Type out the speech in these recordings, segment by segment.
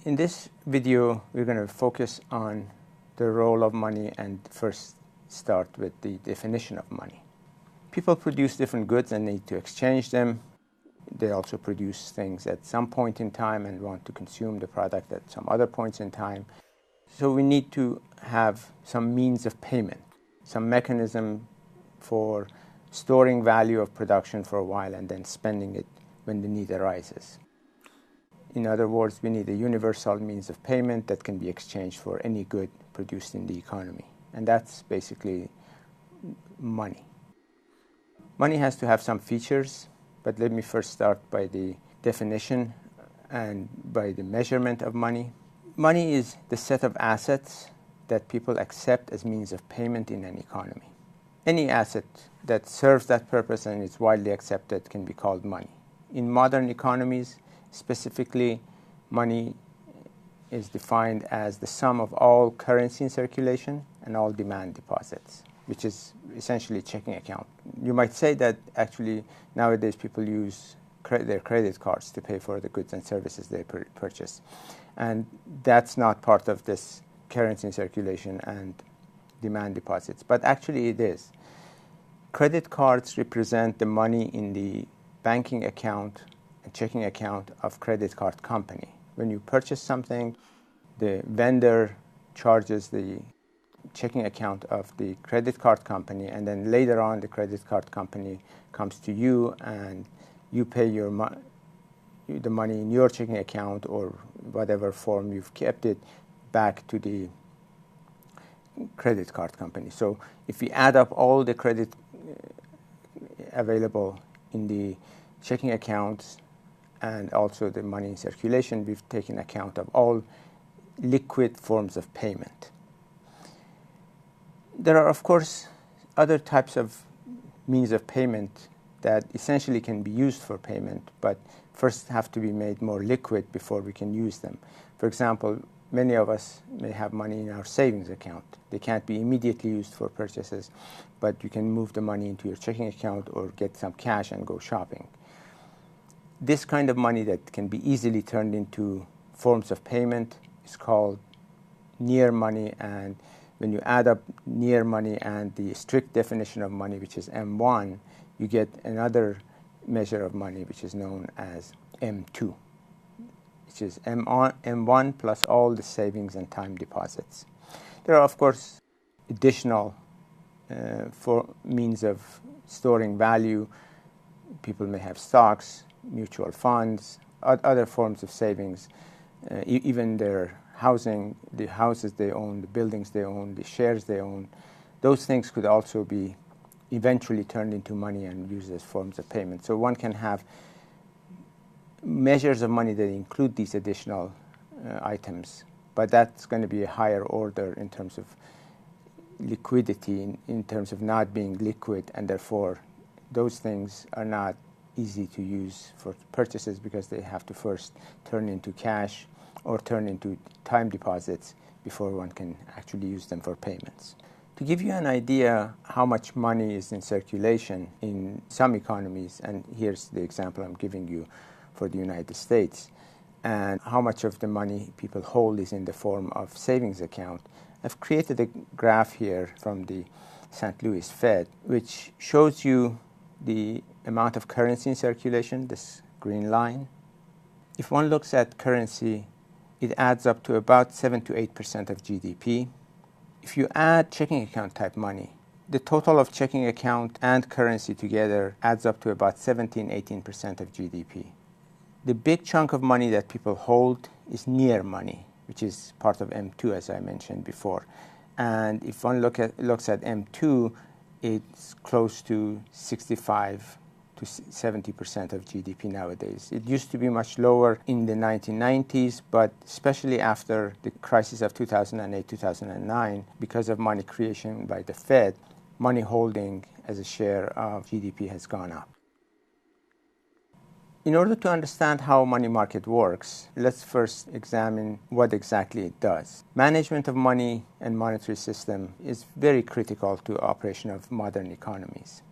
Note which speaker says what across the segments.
Speaker 1: In this video, we're going to focus on the role of money and first start with the definition of money. People produce different goods and need to exchange them. They also produce things at some point in time and want to consume the product at some other points in time. So we need to have some means of payment, some mechanism for storing value of production for a while and then spending it when the need arises. In other words, we need a universal means of payment that can be exchanged for any good produced in the economy. And that's basically money. Money has to have some features, but let me first start by the definition and by the measurement of money. Money is the set of assets that people accept as means of payment in an economy. Any asset that serves that purpose and is widely accepted can be called money. In modern economies, specifically, money is defined as the sum of all currency in circulation and all demand deposits, which is essentially a checking account. You might say that actually nowadays people use their credit cards to pay for the goods and services they purchase. And that's not part of this currency in circulation and demand deposits, but actually it is. Credit cards represent the money in the banking account and checking account of credit card company. When you purchase something, the vendor charges the checking account of the credit card company, and then later on the credit card company comes to you and you pay the money in your checking account or whatever form you've kept it back to the credit card company. So if we add up all the credit available in the checking accounts and also the money in circulation, we've taken account of all liquid forms of payment. There are, of course, other types of means of payment that essentially can be used for payment, but first have to be made more liquid before we can use them. For example, many of us may have money in our savings account. They can't be immediately used for purchases, but you can move the money into your checking account or get some cash and go shopping. This kind of money that can be easily turned into forms of payment is called near money, and when you add up near money and the strict definition of money, which is M1, you get another measure of money which is known as M2, which is M1 plus all the savings and time deposits. There are, of course, additional for means of storing value. People may have stocks, mutual funds, other forms of savings, even their housing, the houses they own, the buildings they own, the shares they own. Those things could also be eventually turned into money and used as forms of payment. So one can have measures of money that include these additional items, but that's going to be a higher order in terms of liquidity, in terms of not being liquid, and therefore those things are not easy to use for purchases because they have to first turn into cash or turn into time deposits before one can actually use them for payments. To give you an idea how much money is in circulation in some economies, and here's the example I'm giving you for the United States, and how much of the money people hold is in the form of savings account, I've created a graph here from the St. Louis Fed, which shows you the amount of currency in circulation, this green line. If one looks at currency, it adds up to about 7 to 8% of GDP. If you add checking account type money, the total of checking account and currency together adds up to about 17-18% of GDP. The big chunk of money that people hold is near money, which is part of M2, as I mentioned before. And if one looks at M2, it's close to 65 to 70% of GDP nowadays. It used to be much lower in the 1990s, but especially after the crisis of 2008-2009, because of money creation by the Fed, money holding as a share of GDP has gone up. In order to understand how money market works, let's first examine what exactly it does. Management of money and monetary system is very critical to operation of modern economies.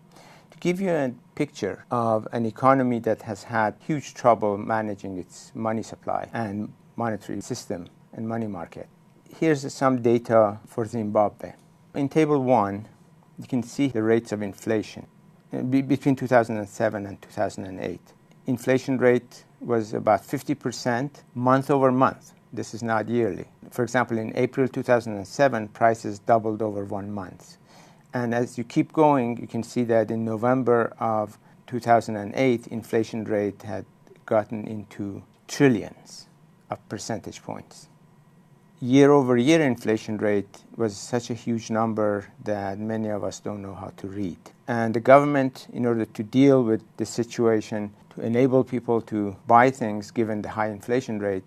Speaker 1: To give you a picture of an economy that has had huge trouble managing its money supply and monetary system and money market. Here's some data for Zimbabwe. In Table 1, you can see the rates of inflation between 2007 and 2008. Inflation rate was about 50% month over month. This is not yearly. For example, in April 2007, prices doubled over 1 month. And as you keep going, you can see that in November of 2008, inflation rate had gotten into trillions of percentage points. Year-over-year inflation rate was such a huge number that many of us don't know how to read. And the government, in order to deal with the situation, to enable people to buy things given the high inflation rate,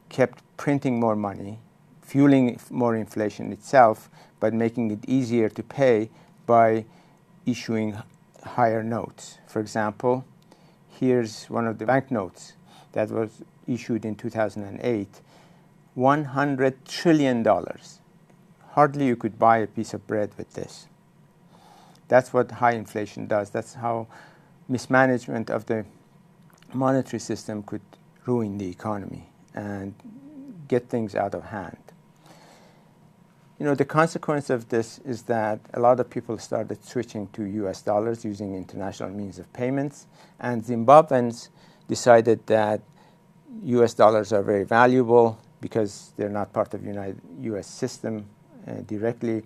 Speaker 1: kept printing more money, fueling more inflation itself, but making it easier to pay by issuing higher notes. For example, here's one of the banknotes that was issued in 2008. $100 trillion. Hardly you could buy a piece of bread with this. That's what high inflation does. That's how mismanagement of the monetary system could ruin the economy and get things out of hand. The consequence of this is that a lot of people started switching to US dollars using international means of payments, and Zimbabweans decided that US dollars are very valuable because they're not part of the US system directly.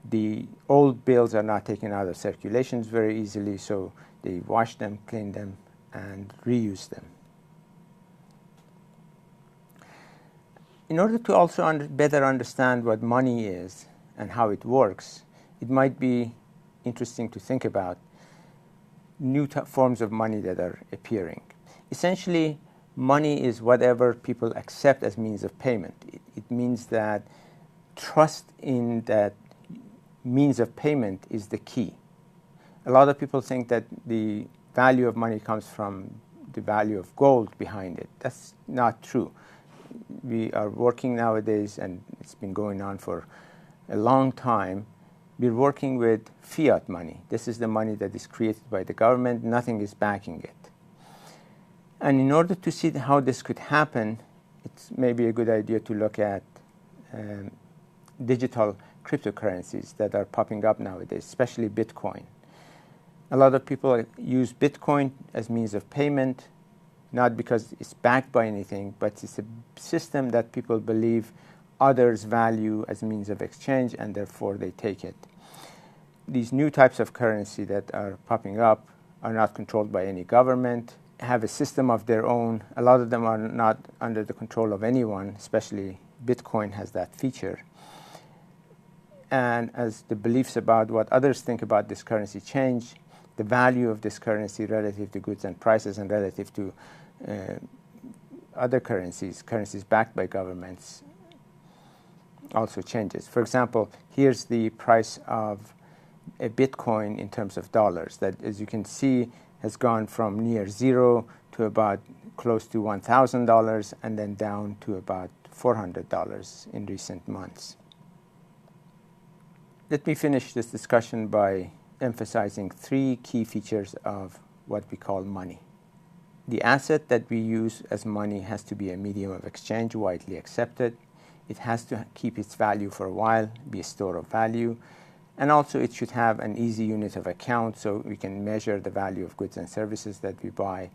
Speaker 1: The old bills are not taken out of circulations very easily, so they wash them, clean them, and reuse them. In order to also better understand what money is and how it works, it might be interesting to think about new forms of money that are appearing. Essentially, money is whatever people accept as means of payment. It means that trust in that means of payment is the key. A lot of people think that the value of money comes from the value of gold behind it. That's not true. We are working nowadays, and it's been going on for a long time. We're working with fiat money. This is the money that is created by the government. Nothing is backing it. And in order to see how this could happen, it's maybe a good idea to look at digital cryptocurrencies that are popping up nowadays, especially Bitcoin. A lot of people use Bitcoin as means of payment, not because it's backed by anything, but it's a system that people believe others value as means of exchange, and therefore they take it. These new types of currency that are popping up are not controlled by any government, have a system of their own. A lot of them are not under the control of anyone, especially Bitcoin has that feature. And as the beliefs about what others think about this currency change, the value of this currency relative to goods and prices and relative to other currencies backed by governments, also changes. For example, here's the price of a Bitcoin in terms of dollars that, as you can see, has gone from near zero to about close to $1,000 and then down to about $400 in recent months. Let me finish this discussion by emphasizing 3 key features of what we call money. The asset that we use as money has to be a medium of exchange widely accepted. It has to keep its value for a while, be a store of value, and also it should have an easy unit of account so we can measure the value of goods and services that we buy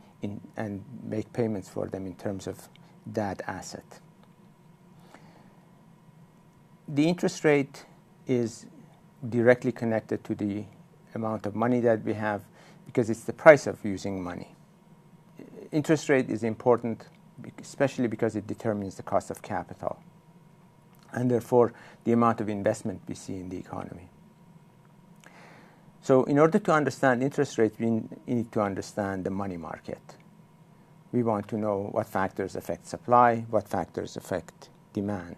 Speaker 1: and make payments for them in terms of that asset. The interest rate is directly connected to the amount of money that we have because it's the price of using money. Interest rate is important, especially because it determines the cost of capital and therefore the amount of investment we see in the economy. So in order to understand interest rates, we need to understand the money market. We want to know what factors affect supply, what factors affect demand.